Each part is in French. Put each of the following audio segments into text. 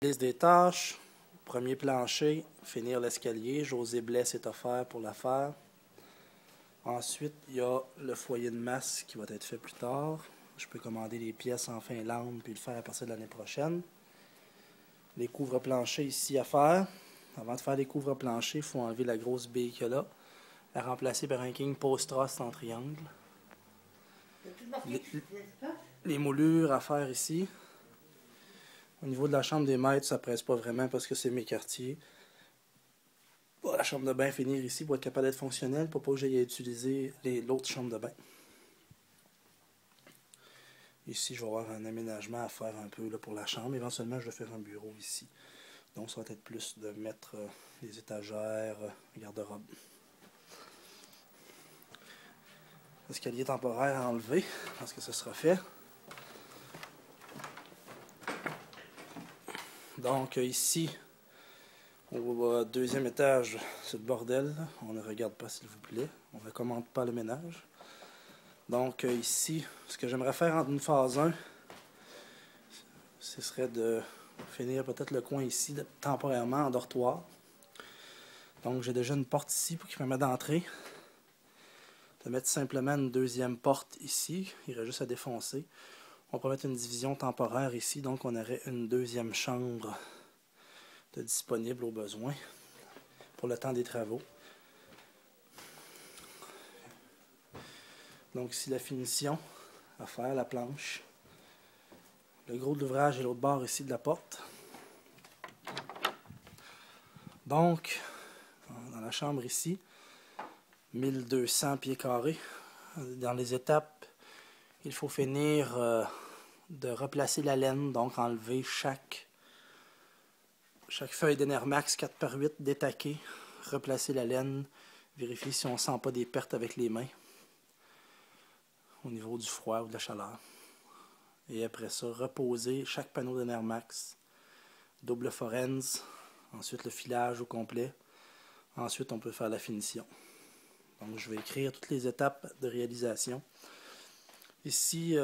Liste des tâches. Premier plancher, finir l'escalier. José Blesse est offert pour la faire. Ensuite, il y a le foyer de masse qui va être fait plus tard. Je peux commander les pièces en Finlande puis le faire à partir de l'année prochaine. Les couvre-planchers ici à faire. Avant de faire les couvre-planchers, il faut enlever la grosse bille qu'il y a là. La remplacer par un king post-truss en triangle. Les moulures à faire ici. Au niveau de la chambre des maîtres, ça presse pas vraiment parce que c'est mes quartiers. Bon, la chambre de bain finir ici pour être capable d'être fonctionnelle, pour pas que j'aille utiliser l'autre chambre de bain. Ici, je vais avoir un aménagement à faire un peu là, pour la chambre. Éventuellement, je vais faire un bureau ici. Donc, ça va être plus de mettre les étagères, garde-robe. L'escalier temporaire à enlever, parce que ce sera fait. Donc, ici, au deuxième étage, c'est le bordel. On ne regarde pas, s'il vous plaît. On ne commande pas le ménage. Donc, ici, ce que j'aimerais faire en une phase 1, ce serait de finir peut-être le coin ici, temporairement, en dortoir. Donc, j'ai déjà une porte ici pour qui permet d'entrer. De mettre simplement une deuxième porte ici. Il reste juste à défoncer. On peut mettre une division temporaire ici. Donc, on aurait une deuxième chambre de disponible au besoin pour le temps des travaux. Donc, ici, la finition à faire, la planche. Le gros de l'ouvrage est l'autre bord ici de la porte. Donc, dans la chambre ici, 1200 pieds carrés. Dans les étapes, il faut finir de replacer la laine, donc enlever chaque feuille d'Enermax 4x8 détaquée, replacer la laine, vérifier si on ne sent pas des pertes avec les mains au niveau du froid ou de la chaleur. Et après ça, reposer chaque panneau d'Enermax, double forense, ensuite le filage au complet. Ensuite, on peut faire la finition. Donc, je vais écrire toutes les étapes de réalisation. Ici,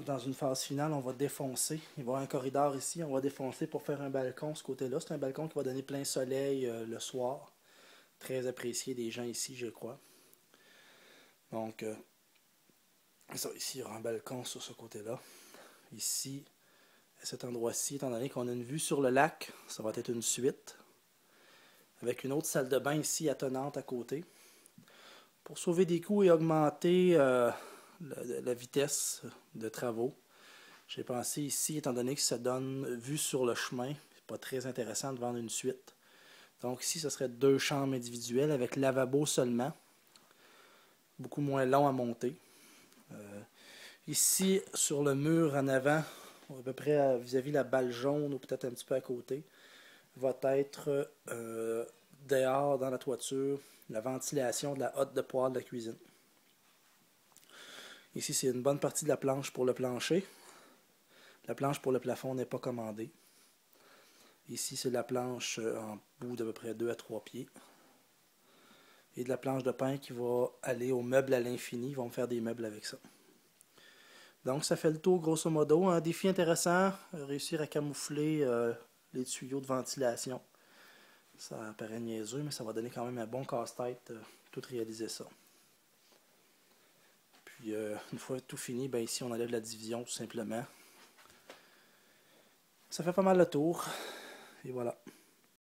dans une phase finale, on va défoncer. Il va y avoir un corridor ici. On va défoncer pour faire un balcon, ce côté-là. C'est un balcon qui va donner plein soleil le soir. Très apprécié des gens ici, je crois. Donc, ça, ici, il y aura un balcon sur ce côté-là. Ici, à cet endroit-ci, étant donné qu'on a une vue sur le lac, ça va être une suite. Avec une autre salle de bain ici attenante à côté. Pour sauver des coûts et augmenter la vitesse de travaux, j'ai pensé ici, étant donné que ça donne vue sur le chemin, c'est pas très intéressant de vendre une suite. Donc ici, ce serait 2 chambres individuelles avec lavabo seulement. Beaucoup moins long à monter. Ici, sur le mur en avant, à peu près vis-à-vis la balle jaune ou peut-être un petit peu à côté, va être dehors dans la toiture, la ventilation de la hotte de poêle de la cuisine. Ici, c'est une bonne partie de la planche pour le plancher. La planche pour le plafond n'est pas commandée. Ici, c'est la planche en bout d'à peu près 2 à 3 pieds. Et de la planche de pin qui va aller au meuble à l'infini. Ils vont me faire des meubles avec ça. Donc, ça fait le tour grosso modo. Un défi intéressant, réussir à camoufler les tuyaux de ventilation. Ça paraît niaiseux, mais ça va donner quand même un bon casse-tête, tout réaliser ça. Puis, une fois tout fini, ben ici, on enlève la division tout simplement. Ça fait pas mal le tour. Et voilà.